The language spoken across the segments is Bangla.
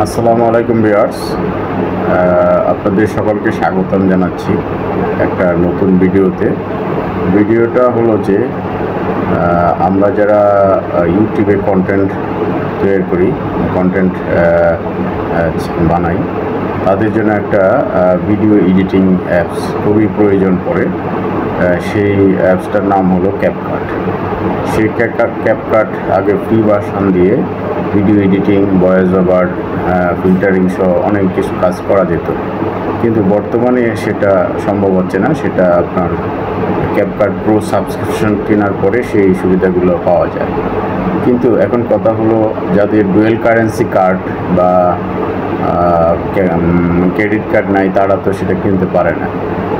আসসালামু আলাইকুম ভিউয়ার্স, আপনাদের সকলকে স্বাগতম জানাচ্ছি একটা নতুন ভিডিওটা হলো যে আমরা যারা ইউটিউবে কন্টেন্ট তৈরি করি, কন্টেন্ট বানাই, তাদের জন্য একটা ভিডিও এডিটিং অ্যাপস খুবই প্রয়োজন পড়ে। সেই অ্যাপসটার নাম হলো ক্যাপকাট। সেই ক্যাপকাট আগে ফ্রি ভার্সন দিয়ে video editing, voice over, filtering সহ অনেক কিছু কাজ করা যেত, কিন্তু বর্তমানে সেটা সম্ভব হচ্ছে না। সেটা আপনার ক্যাপকাট প্রো সাবস্ক্রিপশন কেনার পরে সেই সুবিধাগুলো পাওয়া যায়। কিন্তু এখন কথা হলো, যাদের ডুয়েল কারেন্সি কার্ড বা ক্রেডিট কার্ড নাই, তারা তো সেটা কিনতে পারে না।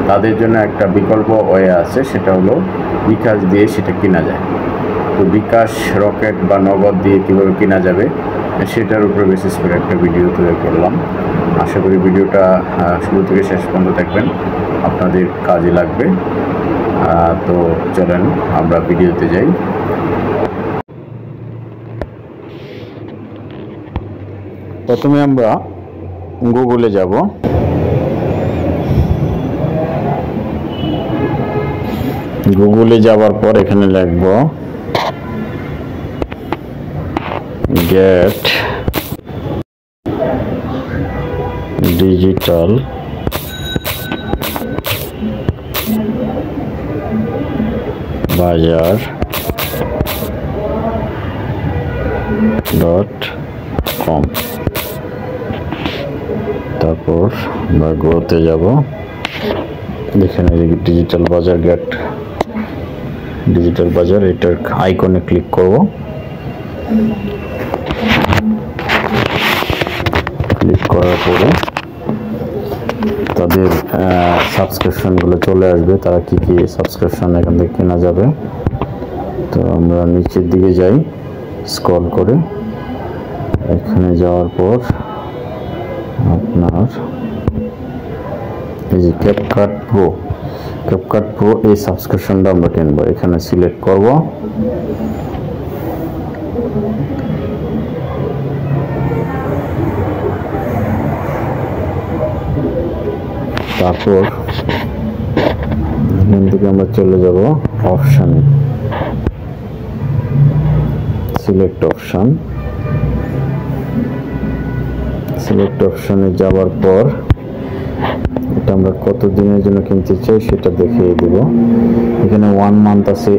তাদের জন্য একটা বিকল্প ওয়ে আছে, সেটা হলো বিকাশ দিয়ে সেটা কেনা যায়। তো বিকাশ, রকেট বা নগদ দিয়ে কীভাবে কেনা যাবে সেটার উপরে বেসিস করে একটা ভিডিও তৈরি করলাম। আশা করি ভিডিওটা শুরু থেকে শেষ পর্যন্ত দেখবেন, আপনাদের কাজে লাগবে। তো চলেন আমরা ভিডিওতে যাই। প্রথমে আমরা গুগলে যাব। গুগলে যাওয়ার পর এখানে লিখব গেট ডিজিটাল বাজার .com। তারপর আমরা গোতে যাব। এখানে ডিজিটাল বাজার, গেট ডিজিটাল বাজার, এটার আইকনে ক্লিক করব। ক্লিক করার পরে তাদের সাবস্ক্রিপশনগুলো চলে আসবে, তারা কি কি সাবস্ক্রিপশন এখান থেকে কেনা যাবে। তো আমরা নিচের দিকে যাই, স্ক্রল করে। এখানে যাওয়ার পর আপনার এই যে ক্যাপকাট প্রো এই সাবস্ক্রিপশনটা আমরা কিনবো। এখানে সিলেক্ট করব। তারপর এখান থেকে আমরা চলে যাব অপশানে, সিলেক্ট অপশানে যাওয়ার পর এটা আমরা কত দিনের জন্য কিনতে চাই সেটা দেখিয়ে দেব। এখানে 1 মান্থ আছে,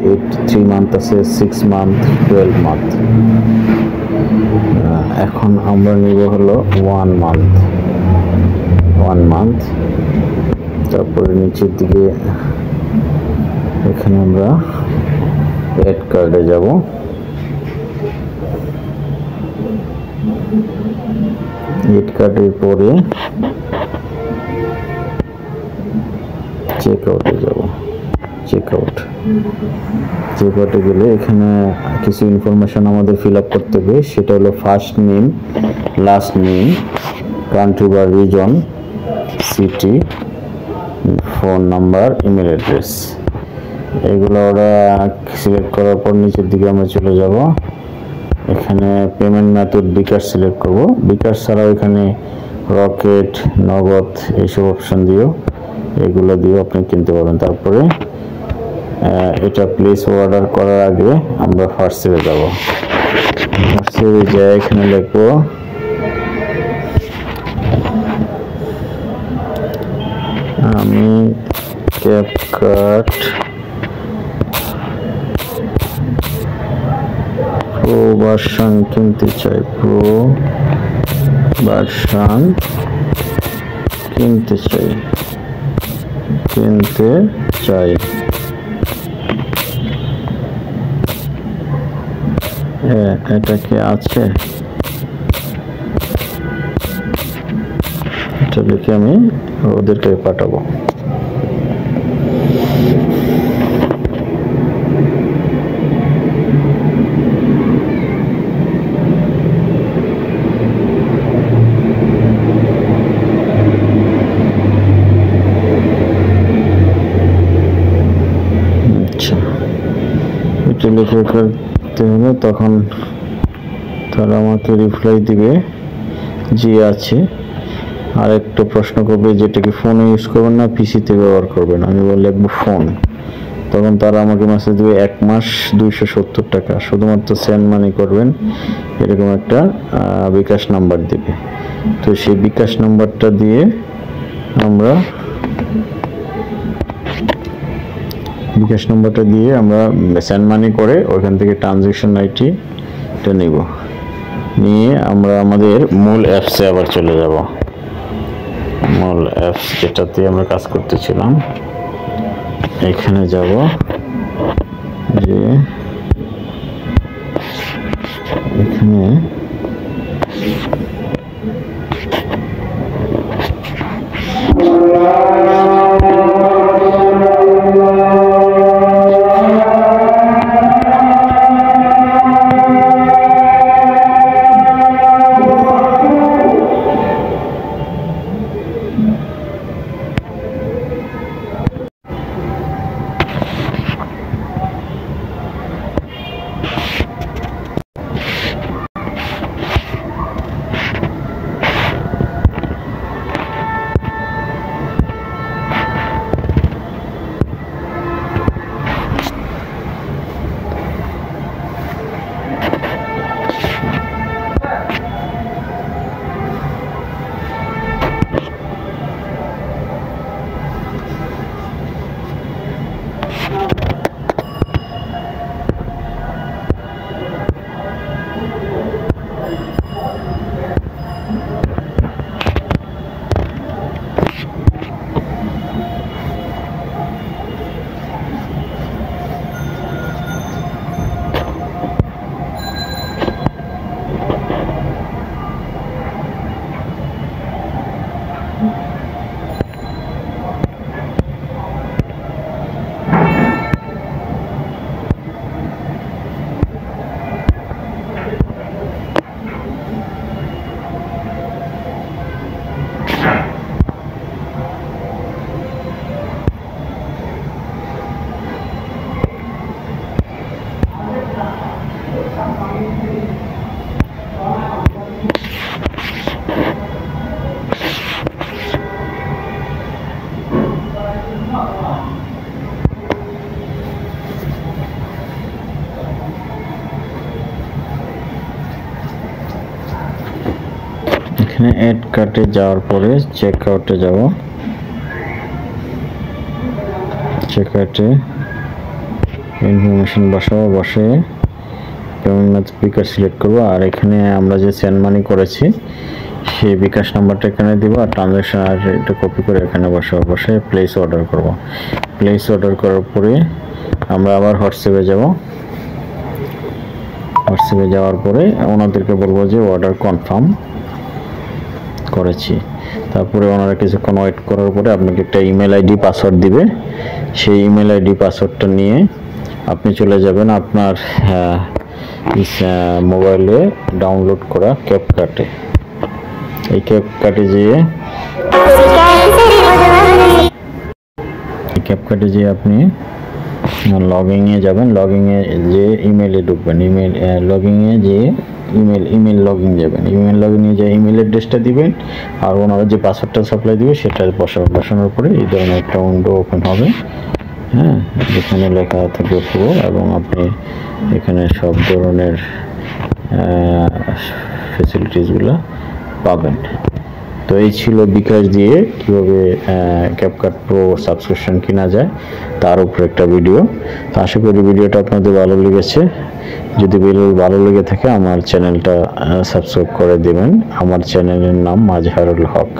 3 মান্থ আছে, 6 মান্থ, 12 মান্থ। এখন আমরা নিব হলো 1 মান্থ। তারপরে নিচের দিকে এখানে আমরা অ্যাড কার্ডে যাব। অ্যাড কার্ডের পরে চেকআউটে যাব। চেকআউটে গেলে এখানে কিছু ইনফরমেশন আমাদের ফিল আপ করতে হবে। সেটা হলো first name, last name, country বা region, city, phone number, email address. এগুলো ওরা সিলেক্ট করার পর নিচের দিকে আমরা চলে যাব। এখানে পেমেন্ট মেথড বিকাশ সিলেক্ট করব। বিকাশ ছাড়াও এখানে রকেট, নগদ এইসব অপশন দিও, এগুলো দিয়েও আপনি কিনতে পারবেন। তারপরে এটা প্লেস অর্ডার করার আগে আমরা হোয়াটসঅ্যাপে যাব। হোয়াটসঅ্যাপে যাই, এখানে লিখবো আমি ক্যাপকাট প্রো ভার্সন কিনতে চাই, এটা কি আছে? এটা লিখে আমি ওদেরকে পাঠাবো। আচ্ছা, এটা লিখে করতে হবে, তখন তারা আমাকে রিপ্লাই দিবে জি আছে। আর একটা প্রশ্ন করবে যেটা কি ফোনে ইউজ করবেন না পিসিতে ব্যবহার করবেন, আমি লিখবো ফোন। তখন তারা আমাকে মেসেজ দেবে 1 মাস 270 টাকা, শুধুমাত্র সেন্ড মানি করবেন, এরকম একটা বিকাশ নাম্বার দিবে। তো সেই বিকাশ নাম্বারটা দিয়ে আমরা সেন্ড মানি করে ওইখান থেকে ট্রানজ্যাকশন আইডিটা নিব, নিয়ে আমরা আমাদের মূল অ্যাপসে আবার চলে যাব। মূল অ্যাপস যেটাতে আমরা কাজ করতেছিলাম, এখানে যাব, যে এখানে এখানে অ্যাড কার্টে যাওয়ার পরে চেক আউটে যাব। চেক আউটে ইনফরমেশন বসাবো, বসে পেমেন্ট মেথড বিকাশ সিলেক্ট করবো, আর এখানে আমরা যে সেন্ড মানি করেছি সেই বিকাশ নাম্বারটা এখানে দিব, আর ট্রানজ্যাকশন আর এটা কপি করে এখানে বসাবো, বসে প্লেস অর্ডার করব। প্লেস অর্ডার করার পরে আমরা আবার হোয়াটসঅ্যাপে যাব। হোয়াটসঅ্যাপে যাওয়ার পরে ওনাদেরকে বলবো যে অর্ডার কনফার্ম করেছি। তারপরে ওনারা কিছুক্ষণ ওয়েট করার পরে আপনাকে একটা ইমেল আইডি পাসওয়ার্ড দিবে। সেই ইমেল আইডি পাসওয়ার্ডটা নিয়ে আপনি চলে যাবেন আপনার মোবাইলে ডাউনলোড করা ক্যাপকাটে। এই ক্যাপকাটে যেয়ে আপনি লগইনে যাবেন। লগইনে যে ইমেলে ঢুকবেন, লগইনে যে ইমেল লগইন যাবেন। ইমেল লগইনে যে ইমেল অ্যাড্রেসটা দিবেন আর ওনারা যে পাসওয়ার্ডটা সাপ্লাই দিবে সেটা বসানোর পরে এই ধরনের একটা উইন্ডো ওপেন হবে, হ্যাঁ, যেখানে লেখা থাকবে পুরো, এবং আপনি এখানে সব ধরনের ফ্যাসিলিটিসগুলো পাবেন। তো এই ছিল বিকাশ দিয়ে কীভাবে ক্যাপকাট প্রো সাবস্ক্রিপশন কেনা যায় তার উপর একটা ভিডিও। তো আশা করি ভিডিওটা আপনাদের ভালো লেগেছে। যদি ভিডিও ভালো লেগে থাকে আমার চ্যানেলটা সাবস্ক্রাইব করে দেবেন। আমার চ্যানেলের নাম মাজহারুল হক।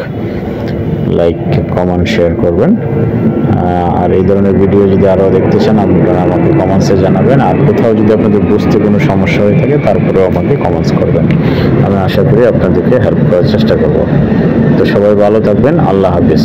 লাইক, কমেন্ট, শেয়ার করবেন। আর এই ধরনের ভিডিও যদি আরও দেখতে চান আপনারা আমাকে কমেন্টসে জানাবেন। আর কোথাও যদি আপনাদের বুঝতে কোনো সমস্যা হয়ে থাকে তারপরেও আমাকে কমেন্টস করবেন। আমি আশা করি আপনাদেরকে হেল্প করার চেষ্টা করব। তো সবাই ভালো থাকবেন। আল্লাহ হাফিজ।